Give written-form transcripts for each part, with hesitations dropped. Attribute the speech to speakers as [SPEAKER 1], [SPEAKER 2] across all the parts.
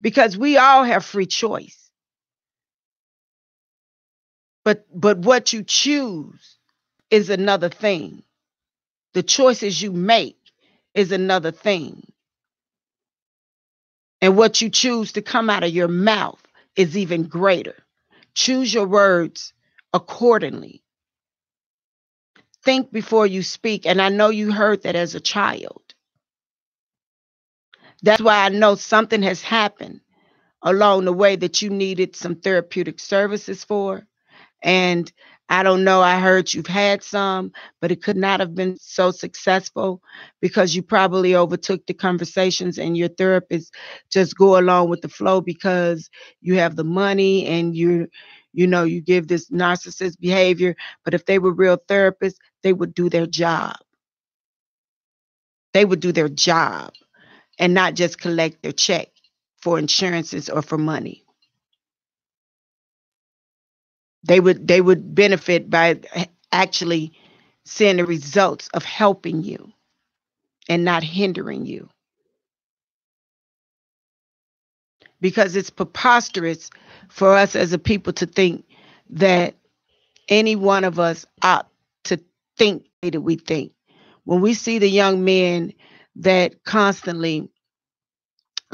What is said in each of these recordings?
[SPEAKER 1] because we all have free choice. But what you choose is another thing. The choices you make is another thing. And what you choose to come out of your mouth is even greater. Choose your words accordingly. Think before you speak. And I know you heard that as a child. That's why I know something has happened along the way that you needed some therapeutic services for. And I don't know, I heard you've had some, but it could not have been so successful because you probably overtook the conversations and your therapist just go along with the flow because you have the money and you give this narcissist behavior. But if they were real therapists, they would do their job. They would do their job and not just collect their check for insurances or for money. They would benefit by actually seeing the results of helping you and not hindering you. Because it's preposterous for us as a people to think that any one of us ought to think the way that we think. When we see the young men that constantly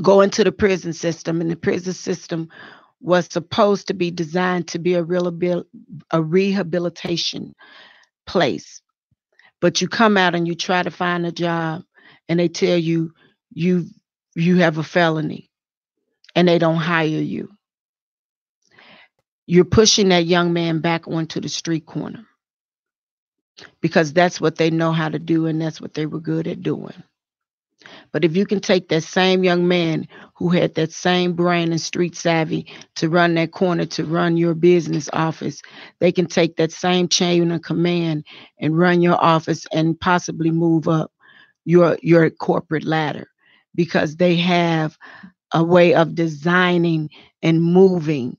[SPEAKER 1] go into the prison system, and the prison system was supposed to be designed to be a rehabilitation place. But you come out and you try to find a job and they tell you you you have a felony and they don't hire you. You're pushing that young man back onto the street corner because that's what they know how to do and that's what they were good at doing. But if you can take that same young man who had that same brain and street savvy to run that corner, to run your business office, they can take that same chain of command and run your office and possibly move up your corporate ladder because they have a way of designing and moving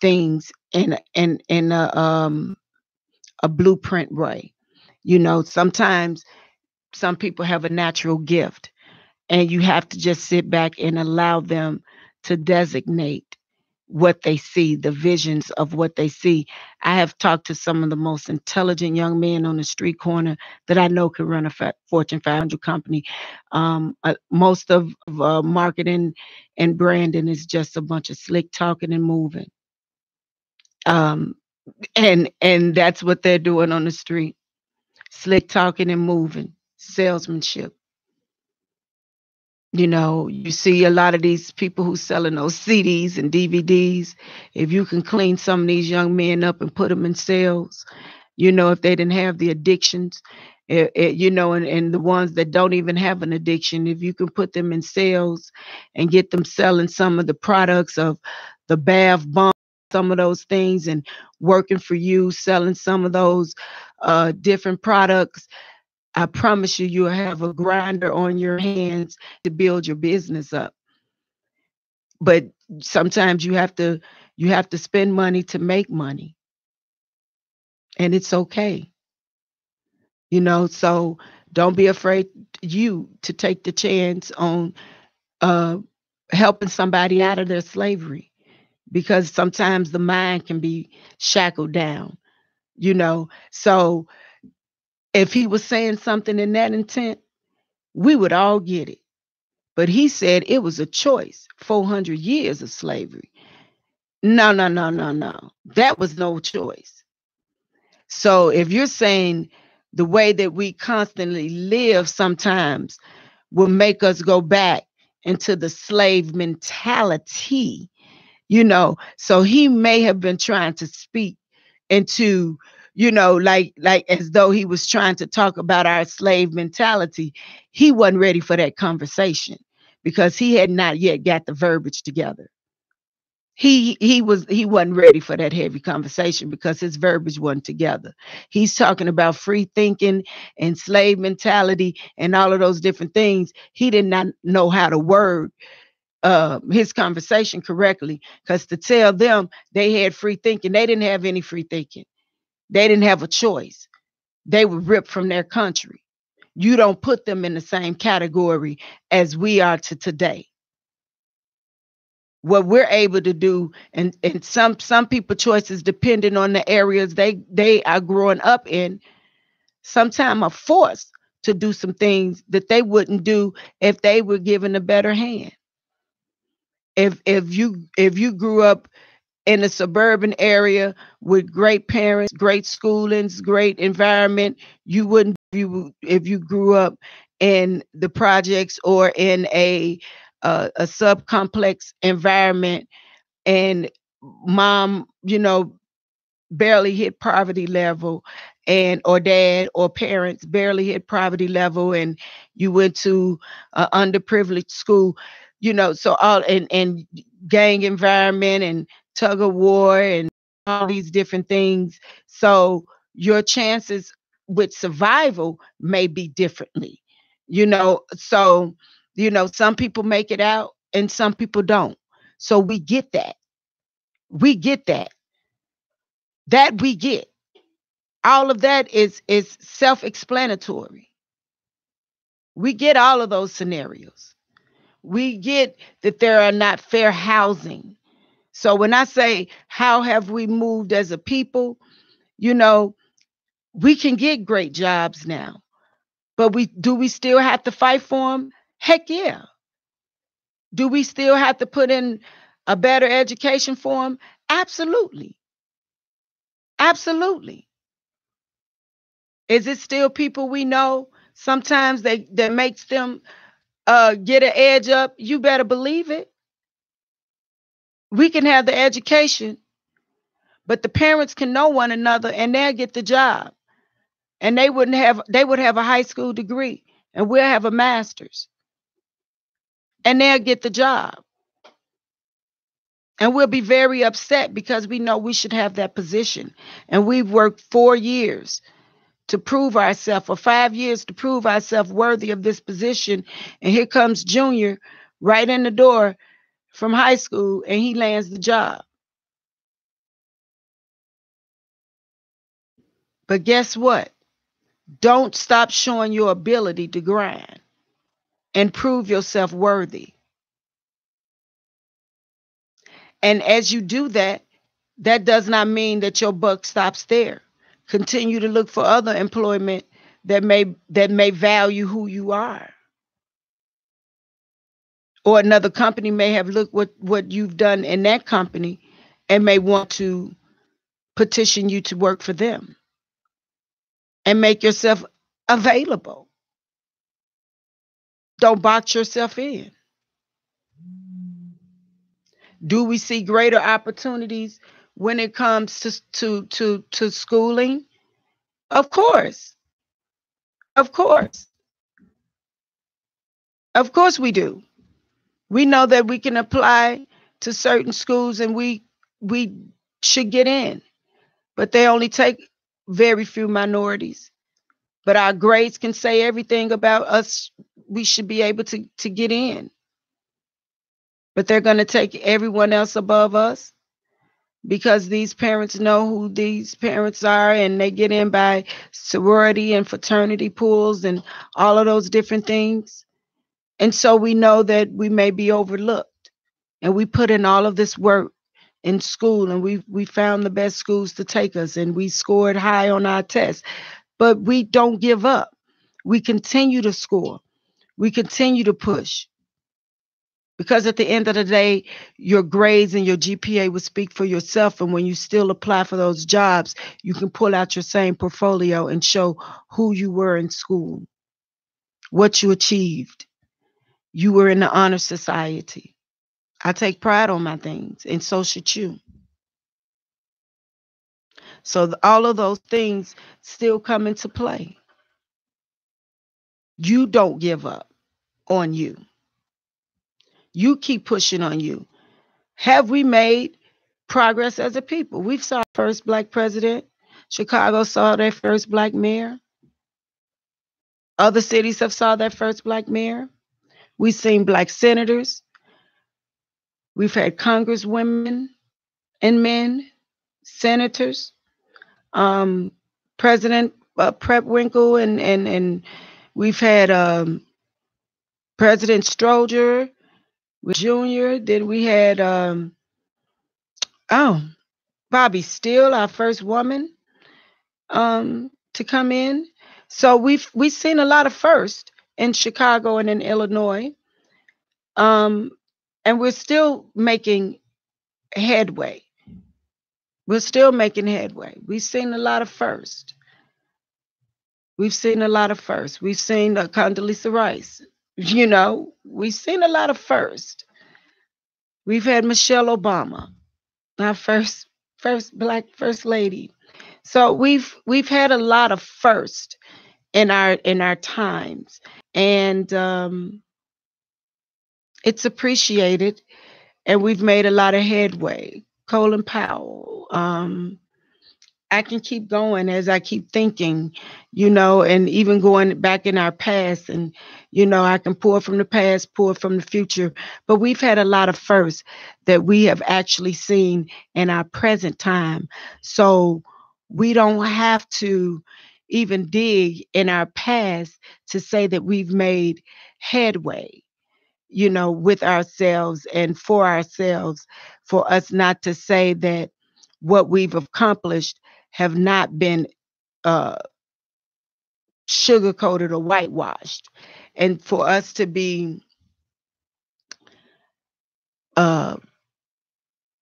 [SPEAKER 1] things in a blueprint way. Sometimes some people have a natural gift and you have to just sit back and allow them to designate what they see, the visions of what they see. I have talked to some of the most intelligent young men on the street corner that I know can run a Fortune 500 company. Most of marketing and branding is just a bunch of slick talking and moving. Um, and that's what they're doing on the street. Slick talking and moving, salesmanship. You see a lot of these people who selling those CDs and DVDs. If you can clean some of these young men up and put them in sales, if they didn't have the addictions, and the ones that don't even have an addiction, if you can put them in sales and get them selling some of the products of the bath bomb, some of those things, and working for you, selling some of those different products, I promise you, you'll have a grinder on your hands to build your business up. But sometimes you have to spend money to make money, and it's okay. So don't be afraid you to take the chance on uh, helping somebody out of their slavery, because sometimes the mind can be shackled down. So if he was saying something in that intent, we would all get it. But he said it was a choice. 400 years of slavery. No, no, no, no, no. That was no choice. So if you're saying the way that we constantly live sometimes will make us go back into the slave mentality, so he may have been trying to speak into, like as though he was trying to talk about our slave mentality. He wasn't ready for that conversation because he had not yet got the verbiage together. He wasn't ready for that heavy conversation because his verbiage wasn't together. He's talking about free thinking and slave mentality and all of those different things. He did not know how to word his conversation correctly, because to tell them they had free thinking, they didn't have any free thinking. They didn't have a choice. They were ripped from their country. You don't put them in the same category as we are to today. what we're able to do, and some people choices depending on the areas they are growing up in, sometimes are forced to do some things that they wouldn't do if they were given a better hand. If you grew up in a suburban area with great parents, great schoolings, great environment, you wouldn't if you grew up in the projects or in a subcomplex environment, and mom, barely hit poverty level, and or dad or parents barely hit poverty level, and you went to underprivileged school, so all, and gang environment and tug of war and all these different things. So your chances with survival may be differently, so some people make it out and some people don't. So we get that. We get that we get. All of that is self-explanatory. We get all of those scenarios. We get that there are not fair housing. So when I say how have we moved as a people, you know, we can get great jobs now. But we still have to fight for them? Heck yeah. Do we still have to put in a better education for them? Absolutely. Absolutely. Is it still people we know? Sometimes that makes them get an edge up. You better believe it. We can have the education, but the parents can know one another and they'll get the job. And they would have a high school degree and we'll have a master's. And they'll get the job. And we'll be very upset because we know we should have that position. And we've worked 4 years to prove ourselves, or 5 years to prove ourselves worthy of this position. And here comes Junior right in the door from high school and he lands the job. But guess what? Don't stop showing your ability to grind and prove yourself worthy. And as you do that, that does not mean that your buck stops there. Continue to look for other employment that may value who you are. Or another company may have looked what you've done in that company and may want to petition you to work for them. And make yourself available. Don't box yourself in. Do we see greater opportunities when it comes to schooling? Of course. Of course. Of course we do. We know that we can apply to certain schools and we should get in. But they only take very few minorities. But our grades can say everything about us. We should be able to get in. But they're going to take everyone else above us because these parents know who these parents are and they get in by sorority and fraternity pools and all of those different things. And so we know that we may be overlooked. And we put in all of this work in school and we found the best schools to take us and we scored high on our tests. But we don't give up. We continue to score. We continue to push. Because at the end of the day, your grades and your GPA will speak for yourself. And when you still apply for those jobs, you can pull out your same portfolio and show who you were in school, what you achieved. You were in the honor society. I take pride on my things, and so should you. So all of those things still come into play. You don't give up on you. You keep pushing on you. Have we made progress as a people? We've saw our first black president. Chicago saw their first black mayor. Other cities have saw their first black mayor. We've seen black senators. We've had congresswomen and men, senators, President Winkle, and we've had President Stroger. with Junior. Then we had oh, Bobby Steele, our first woman to come in. So we've seen a lot of first in Chicago and in Illinois. Um, and we're still making headway. We're still making headway. We've seen a lot of first. We've seen a lot of first. We've seen Condoleezza Rice. We've seen a lot of first. We've had Michelle Obama, our first black first lady. So we've had a lot of first in our times, and it's appreciated, and we've made a lot of headway. Colin Powell. I can keep going as I keep thinking, and even going back in our past, and I can pour from the past, pour from the future. But we've had a lot of firsts that we have actually seen in our present time. So we don't have to even dig in our past to say that we've made headway, with ourselves and for ourselves, for us not to say that what we've accomplished have not been uh, sugar coated or whitewashed, and for us to be uh,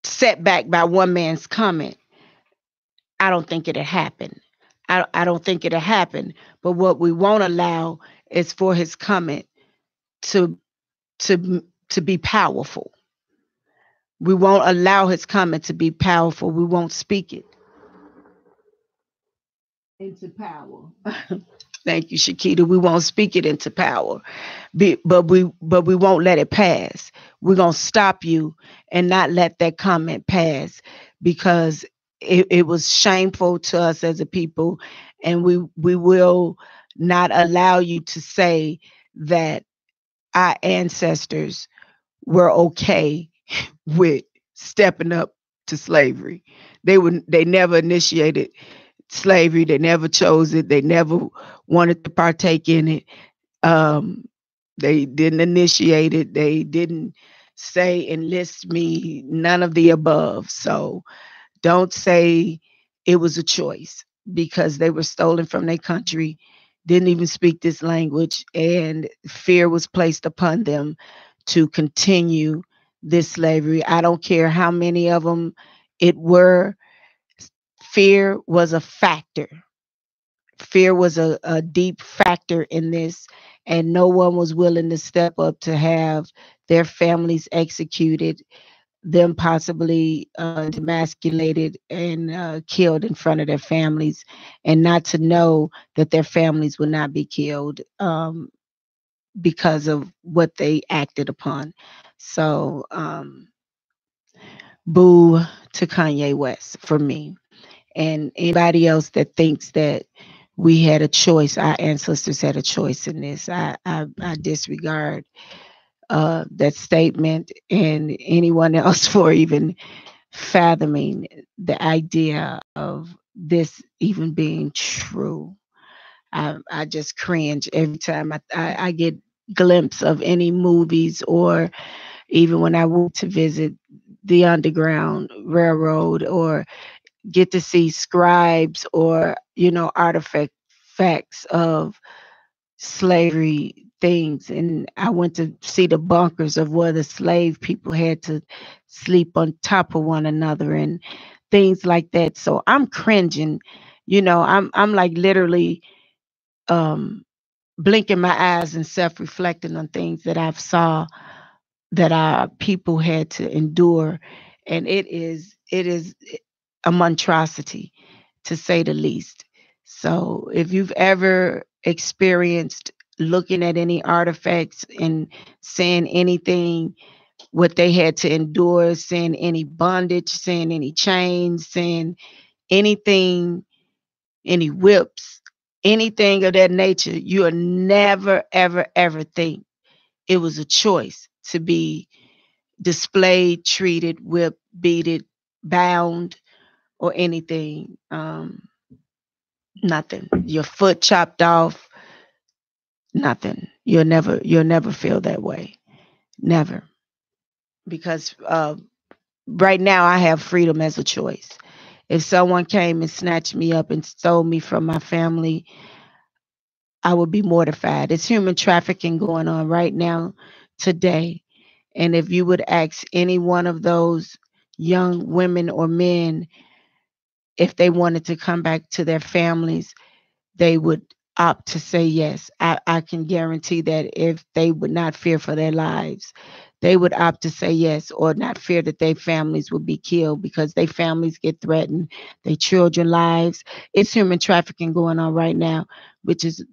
[SPEAKER 1] set back by one man's comment. I don't think it'll happen. I don't think it'll happen. But what we won't allow is for his comment to to be powerful. We won't allow his comment to be powerful. We won't speak it into power. Thank you, Shakita. We won't speak it into power, but we won't let it pass. We're gonna stop you and not let that comment pass, because it was shameful to us as a people, and we will not allow you to say that our ancestors were okay with stepping up to slavery. They never initiated slavery. They never chose it. They never wanted to partake in it. Um, they didn't initiate it. They didn't say enlist me. None of the above. So don't say it was a choice, because they were stolen from their country, didn't even speak this language, and fear was placed upon them to continue this slavery. I don't care how many of them it were. Fear was a factor. Fear was a deep factor in this, and no one was willing to step up to have their families executed, them possibly demasculated and killed in front of their families, and not to know that their families would not be killed because of what they acted upon. So, boo to Kanye West for me. And anybody else that thinks that we had a choice, our ancestors had a choice in this, I disregard that statement, and anyone else for even fathoming the idea of this even being true. I just cringe every time I get glimpse of any movies, or even when I went to visit the Underground Railroad, or get to see scribes, or artifacts of slavery things. And I went to see the bunkers of where the slave people had to sleep on top of one another and things like that. So I'm cringing. I'm like literally um blinking my eyes and self-reflecting on things that I've saw that our people had to endure. And it is a monstrosity, to say the least. So if you've ever experienced looking at any artifacts and seeing anything, what they had to endure, seeing any bondage, seeing any chains, seeing anything, any whips, anything of that nature, you'll never, ever, ever think it was a choice to be displayed, treated, whipped, beaten, bound, or anything. Nothing. Your foot chopped off, nothing. You'll never feel that way. Never. because right now I have freedom as a choice. If someone came and snatched me up and stole me from my family, I would be mortified. It's human trafficking going on right now today. And if you would ask any one of those young women or men if they wanted to come back to their families, they would opt to say yes. I can guarantee that if they would not fear for their lives, they would opt to say yes, or not fear that their families would be killed because their families get threatened, their children lives. It's human trafficking going on right now, which is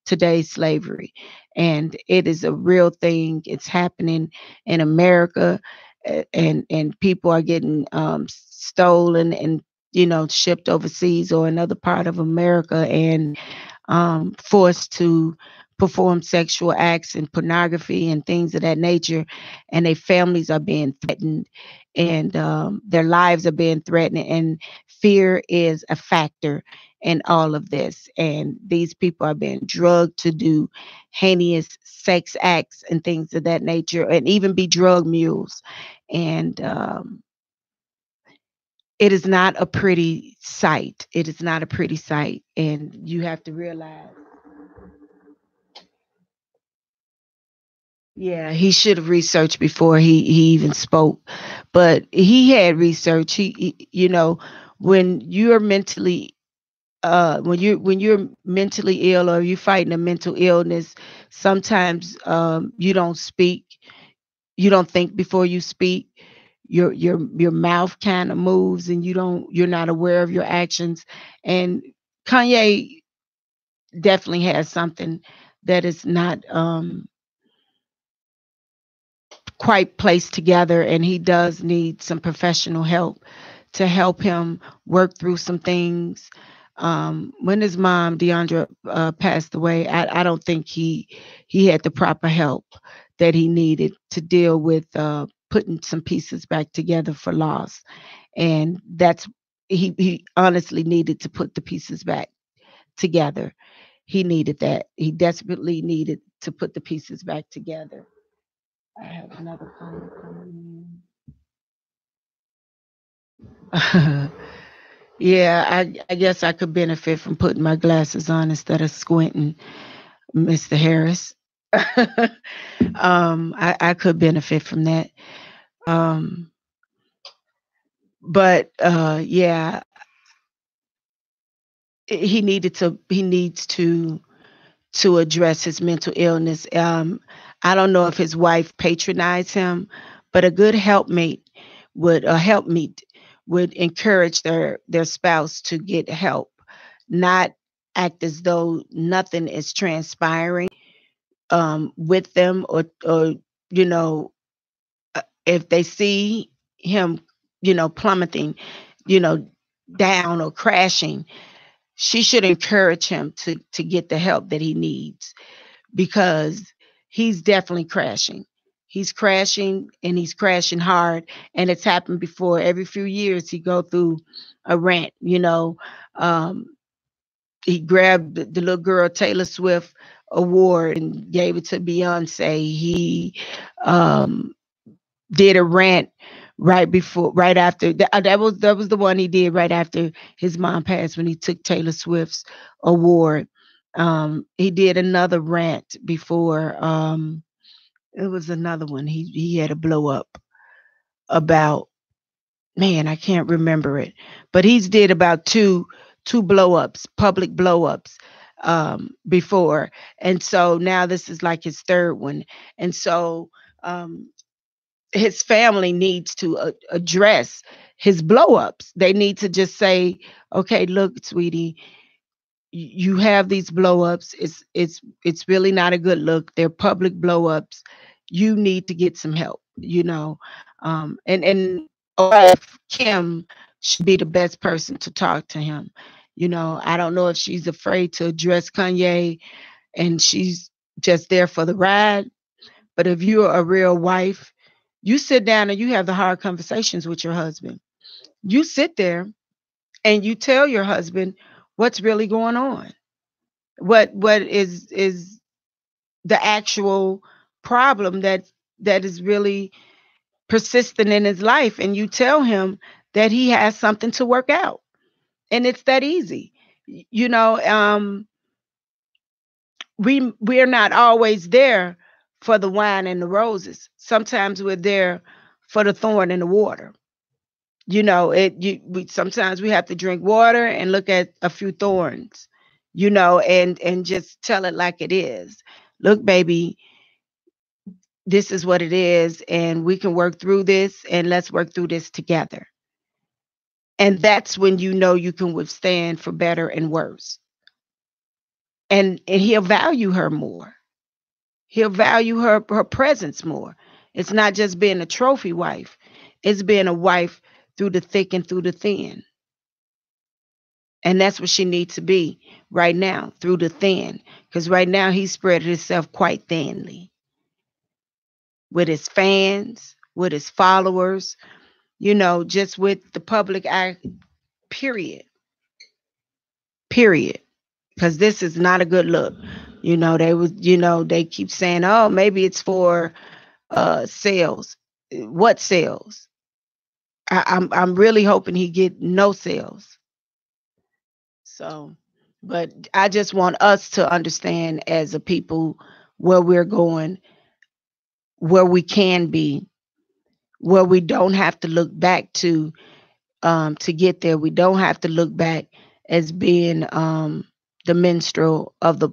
[SPEAKER 1] today's slavery. And it is a real thing. It's happening in America, and people are getting stolen and shipped overseas or another part of America and forced to perform sexual acts and pornography and things of that nature. And their families are being threatened, and their lives are being threatened. And fear is a factor in all of this. And these people are being drugged to do heinous sex acts and things of that nature, and even be drug mules. And it is not a pretty sight. It is not a pretty sight. And you have to realize, yeah, he should have researched before he even spoke. But he had research. When you're mentally when you're mentally ill or you're fighting a mental illness, sometimes you don't speak. You don't think before you speak. Your mouth kind of moves, and you're not aware of your actions. And Kanye definitely has something that is not quite placed together, and he does need some professional help to help him work through some things. When his mom Deandra passed away, I don't think he had the proper help that he needed to deal with putting some pieces back together for loss. And that's he honestly needed to put the pieces back together. He needed that. He desperately needed to put the pieces back together. I have another caller coming in. Yeah, I guess I could benefit from putting my glasses on instead of squinting, Mr. Harris. I could benefit from that. Um, but yeah, he needs to address his mental illness. I don't know if his wife patronized him, but a good helpmeet would encourage their spouse to get help, not act as though nothing is transpiring with them, or you know if they see him plummeting, you know down or crashing, she should encourage him to get the help that he needs, because he's definitely crashing. He's crashing, and he's crashing hard, and it's happened before. Every few years he go through a rant. Um, he grabbed the little girl Taylor Swift award and gave it to Beyonce. He um, did a rant right after that was the one he did right after his mom passed, when he took Taylor Swift's award. He did another rant before. It was another one he had a blow up about. Man, I can't remember it, but he's did about two blow ups, public blow ups, before, and so now this is like his third one. And so um, his family needs to address his blow ups. They need to just say, okay, look, sweetie, you have these blow ups. It's really not a good look. They're public blow ups. You need to get some help. And wife Kim should be the best person to talk to him. I don't know if she's afraid to address Kanye, and she's just there for the ride. But if you're a real wife, you sit down and you have the hard conversations with your husband. You sit there and you tell your husband what's really going on. What is the actual problem that is really persistent in his life, and you tell him that he has something to work out. And it's that easy. You know, we're not always there for the wine and the roses. Sometimes we're there for the thorn in the water. You know, sometimes we have to drink water and look at a few thorns, and just tell it like it is. Look, baby, this is what it is, and we can work through this, and let's work through this together. And that's when you can withstand for better and worse. And he'll value her more. He'll value her presence more. It's not just being a trophy wife. It's being a wife through the thick and through the thin. And that's what she needs to be right now, through the thin. Because right now he spread himself quite thinly with his fans, with his followers, just with the public eye, period. Period. Because this is not a good look. They keep saying, oh, maybe it's for sales. What sales? I'm really hoping he get no sales. So, but I just want us to understand as a people where we're going, where we can be, where we don't have to look back to get there. We don't have to look back as being the minstrel of the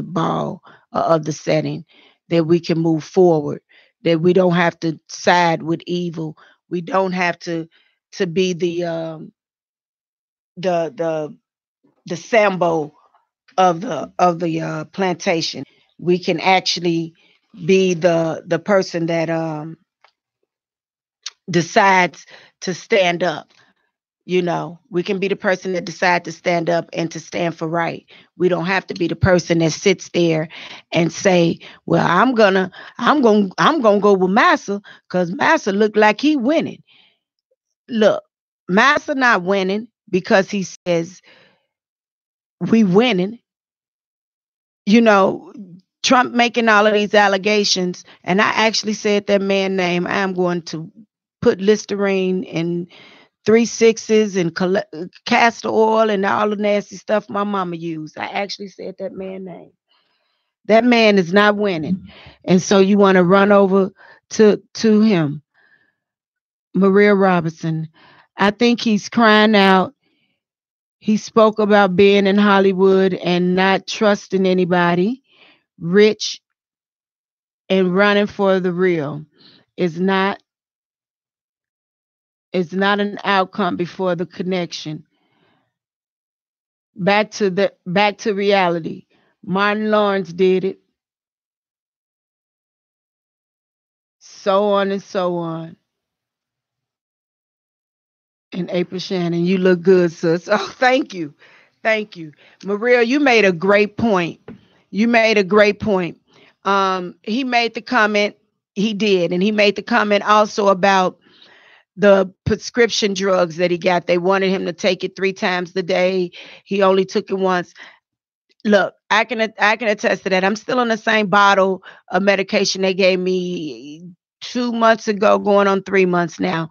[SPEAKER 1] ball, of the setting. That we can move forward. That we don't have to side with evil. We don't have to be the Sambo of the plantation. We can actually be the person that decides to stand up. We can be the person that decides to stand up and to stand for right. We don't have to be the person that sits there and say, well, I'm gonna go with Massa because Massa looked like he winning. Look, Massa not winning because he says we winning. Trump making all of these allegations, and I actually said that man's name. I am going to put Listerine and 3 6s and castor oil and all the nasty stuff my mama used. I actually said that man's name. That man is not winning. And so you want to run over to him. Maria Robertson. I think he's crying out. He spoke about being in Hollywood and not trusting anybody. Rich and running for the real is not an outcome before the connection. Back to reality. Martin Lawrence did it. So on and so on. And April Shannon, you look good, sis. Oh, thank you. Thank you. Maria, you made a great point. He made the comment, he did, and he made the comment also about the prescription drugs that he got. They wanted him to take it 3 times a day. He only took it once. Look, I can attest to that. I'm still on the same bottle of medication they gave me 2 months ago, going on 3 months now.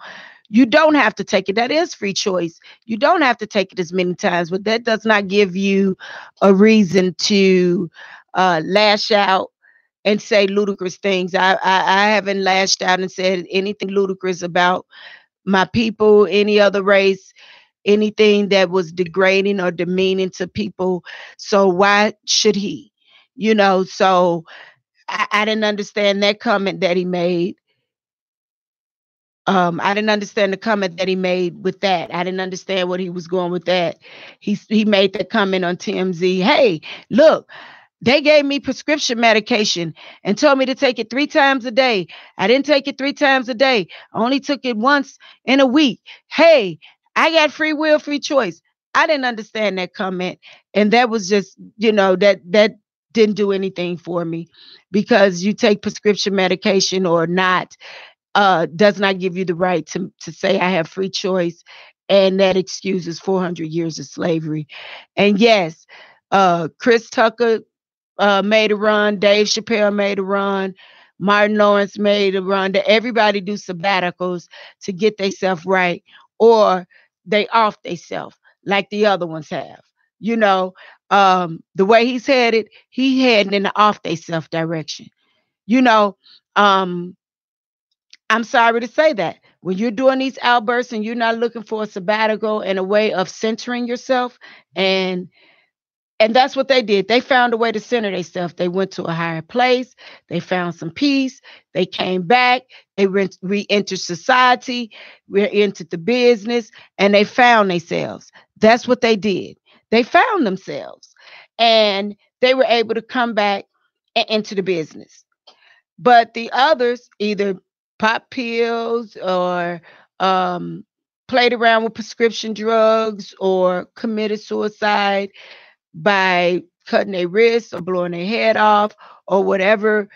[SPEAKER 1] You don't have to take it. That is free choice. You don't have to take it as many times, but that does not give you a reason to lash out and say ludicrous things. I haven't lashed out and said anything ludicrous about my people, any other race, anything that was degrading or demeaning to people. So why should he? So I didn't understand that comment that he made. I didn't understand the comment that he made with that. I didn't understand what he was going with that. He made that comment on TMZ. Hey, look, they gave me prescription medication and told me to take it 3 times a day. I didn't take it 3 times a day. I only took it once in a week. Hey, I got free will, free choice. I didn't understand that comment. And that was just, that didn't do anything for me, because you take prescription medication or not, does not give you the right to say I have free choice, and that excuses 400 years of slavery. And yes, Chris Tucker made a run. Dave Chappelle made a run. Martin Lawrence made a run that everybody do sabbaticals to get themselves right, or they off themselves like the other ones have. You know, the way he's headed, he heading in the off themselves direction. You know, um, I'm sorry to say that when you're doing these outbursts and you're not looking for a sabbatical and a way of centering yourself, and that's what they did. They found a way to center themselves. They went to a higher place. They found some peace. They came back. They re-entered society, re-entered the business, and they found themselves. That's what they did. They found themselves, and they were able to come back into the business. But the others either pop pills or um, played around with prescription drugs or committed suicide by cutting their wrists or blowing their head off or whatever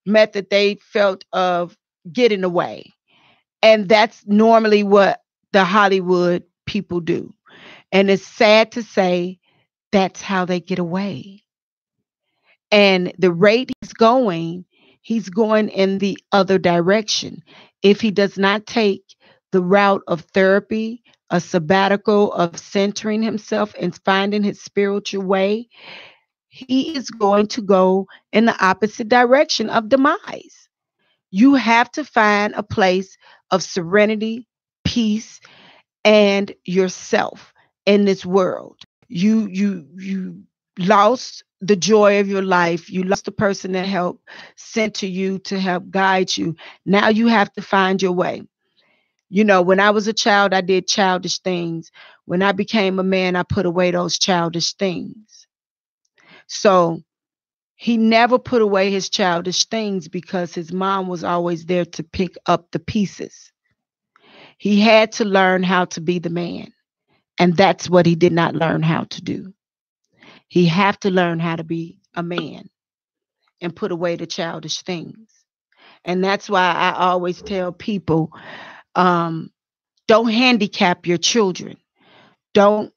[SPEAKER 1] method they felt of getting away. And that's normally what the Hollywood people do. And it's sad to say that's how they get away. And the rate he's going in the other direction. If he does not take the route of therapy, a sabbatical of centering himself and finding his spiritual way, he is going to go in the opposite direction of demise. You have to find a place of serenity, peace, and yourself in this world. You lost the joy of your life. You lost the person that helped center you, to help guide you. Now you have to find your way. You know, when I was a child, I did childish things. When I became a man, I put away those childish things. So he never put away his childish things because his mom was always there to pick up the pieces. He had to learn how to be the man. And that's what he did not learn how to do. He have to learn how to be a man and put away the childish things. And that's why I always tell people, um, don't handicap your children. Don't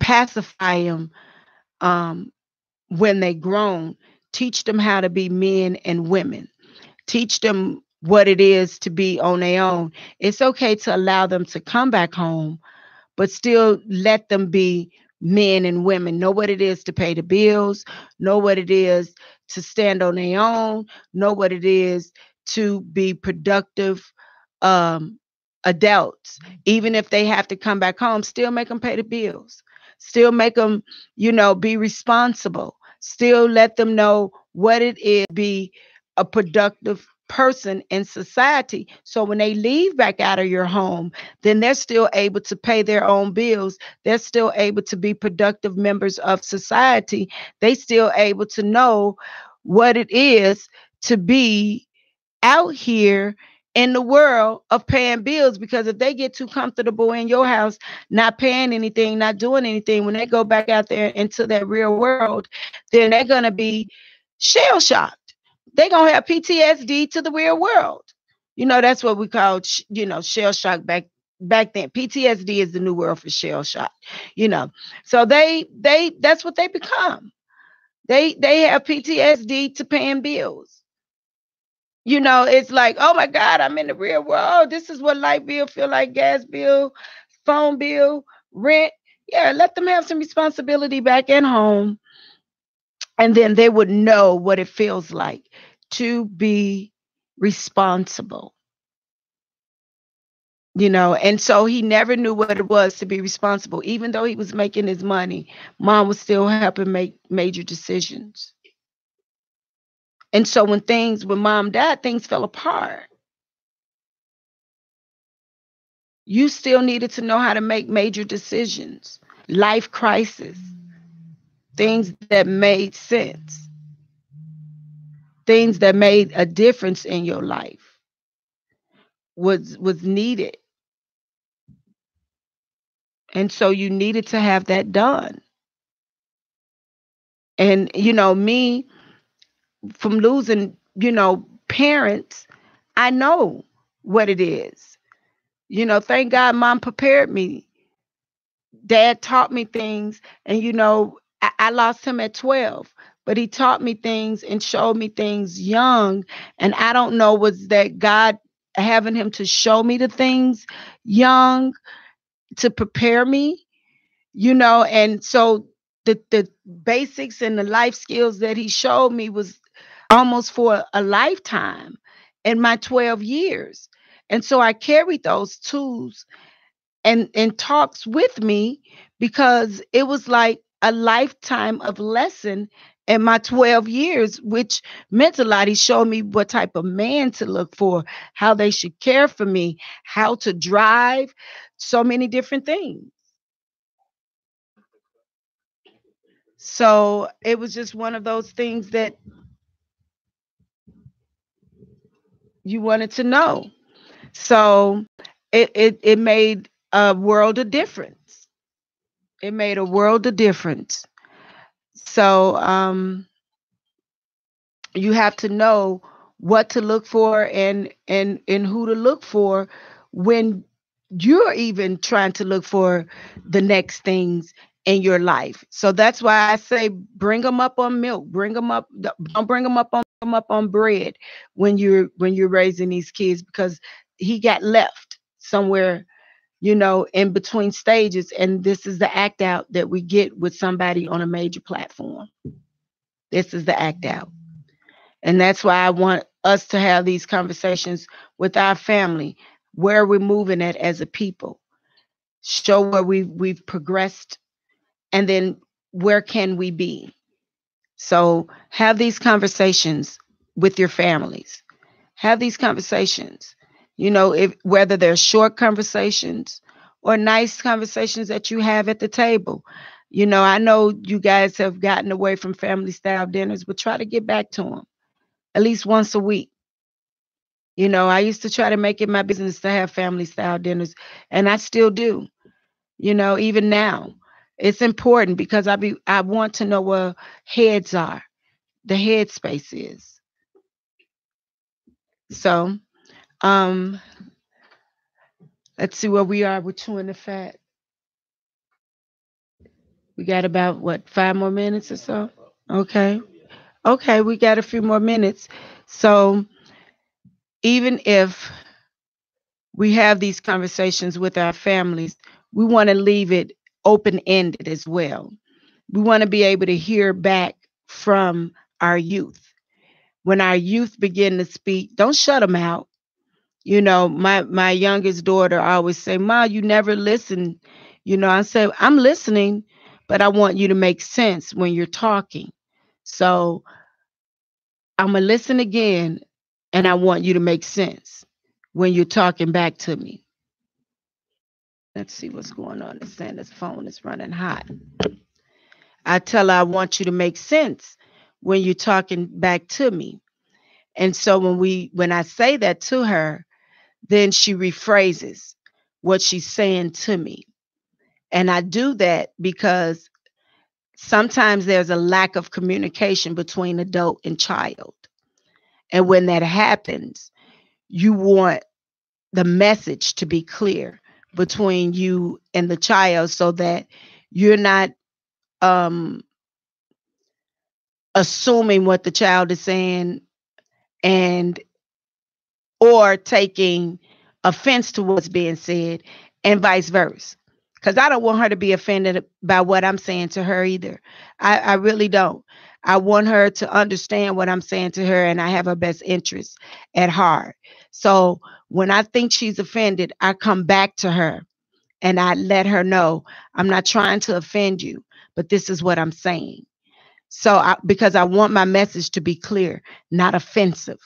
[SPEAKER 1] pacify them um, when they grown. Teach them how to be men and women. Teach them what it is to be on their own. It's okay to allow them to come back home, but still let them be men and women. Know what it is to pay the bills, know what it is to stand on their own, know what it is to be productive um, adults. Even if they have to come back home, still make them pay the bills, still make them, be responsible, still let them know what it is to be a productive person in society. So when they leave back out of your home, then they're still able to pay their own bills. They're still able to be productive members of society. They still able to know what it is to be out here in the world of paying bills, because if they get too comfortable in your house, not paying anything, not doing anything, when they go back out there into that real world, then they're going to be shell shocked. They're going to have PTSD to the real world. That's what we call, shell shock back then. PTSD is the new word for shell shock, So that's what they become. They have PTSD to paying bills. It's like, oh my God, I'm in the real world. Oh, this is what light bill feel like, gas bill, phone bill, rent. Yeah, let them have some responsibility back at home. And then they would know what it feels like to be responsible. And so he never knew what it was to be responsible. Even though he was making his money, mom was still helping make major decisions. And so when mom died, things fell apart. You still needed to know how to make major decisions, life crisis, things that made sense, things that made a difference in your life was needed. And so you needed to have that done. And me, from losing, parents, I know what it is. Thank God mom prepared me. Dad taught me things, and I lost him at 12. but he taught me things and showed me things young. And I don't know, was that God having him to show me the things young to prepare me, and so the basics and the life skills that he showed me was almost for a lifetime in my 12 years. And so I carried those tools and talks with me because it was like a lifetime of lesson in my 12 years, which meant a lot. He showed me what type of man to look for, how they should care for me, how to drive, so many different things. So it was just one of those things that you wanted to know. So it made a world of difference. It made a world of difference. So you have to know what to look for and who to look for when you're even trying to look for the next things in your life. So that's why I say bring them up on milk, bring them up, don't bring them up on bread when you're raising these kids, because he got left somewhere, in between stages, and this is the act out that we get with somebody on a major platform. This is the act out. And that's why I want us to have these conversations with our family, where we're moving at as a people, show where we've progressed, and then where can we be. So have these conversations with your families. Have these conversations. If whether they're short conversations or nice conversations that you have at the table. I know you guys have gotten away from family style dinners, but try to get back to them at least once a week. I used to try to make it my business to have family style dinners, and I still do. Even now. It's important because I want to know where heads are, the headspace is. So, um, let's see where we are with chewing the fat. We got about what, 5 more minutes or so? Okay. Okay, we got a few more minutes. So even if we have these conversations with our families, we want to leave it open ended as well. We want to be able to hear back from our youth. When our youth begin to speak, don't shut them out. My youngest daughter always say, "Ma, you never listen." I say, "I'm listening, but I want you to make sense when you're talking. So I'm gonna listen again, and I want you to make sense when you're talking back to me." Let's see what's going on. It's saying this phone is running hot. I tell her I want you to make sense when you're talking back to me. And so when I say that to her, then she rephrases what she's saying to me. And I do that because sometimes there's a lack of communication between adult and child. And when that happens, you want the message to be clear between you and the child so that you're not um, assuming what the child is saying and or taking offense to what's being said, and vice versa. Because I don't want her to be offended by what I'm saying to her either. I really don't. I want her to understand what I'm saying to her, and I have her best interests at heart. So when I think she's offended, I come back to her and I let her know I'm not trying to offend you, but this is what I'm saying. So because I want my message to be clear, not offensive,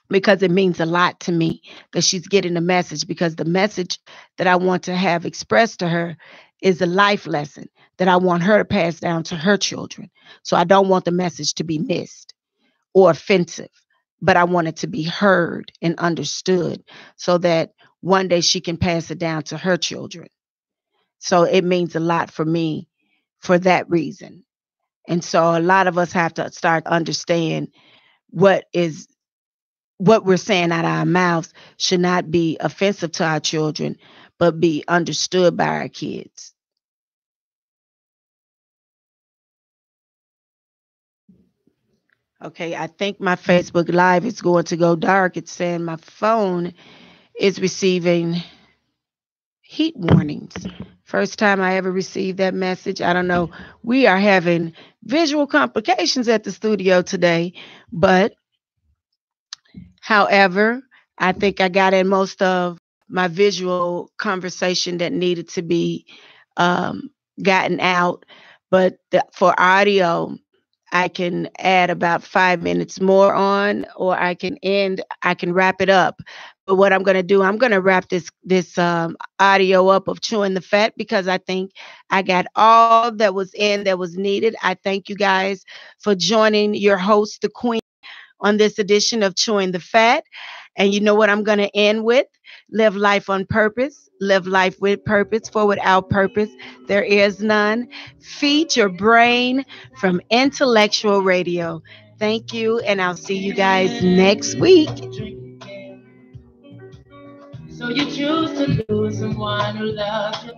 [SPEAKER 1] because it means a lot to me that she's getting the message, because the message that I want to have expressed to her is a life lesson that I want her to pass down to her children. So I don't want the message to be missed or offensive, but I want it to be heard and understood so that one day she can pass it down to her children. So it means a lot for me for that reason. And so a lot of us have to start to understand what is what we're saying out of our mouths should not be offensive to our children, but be understood by our kids. Okay, I think my Facebook Live is going to go dark. It's saying my phone is receiving heat warnings. First time I ever received that message. I don't know. We are having visual complications at the studio today, but however, I think I got in most of my visual conversation that needed to be um, gotten out. But for audio, I can add about 5 minutes more on, or I can end. I can wrap it up. But what I'm going to do, I'm going to wrap this audio up of chewing the fat because I think I got all that was in that was needed. I thank you guys for joining your host, the Queen, on this edition of Chewing the Fat. And you know what I'm going to end with? Live life on purpose. Live life with purpose, for without purpose, there is none. Feed your brain from Intellectual Radio. Thank you, and I'll see you guys next week. So you choose to lose someone who loves you.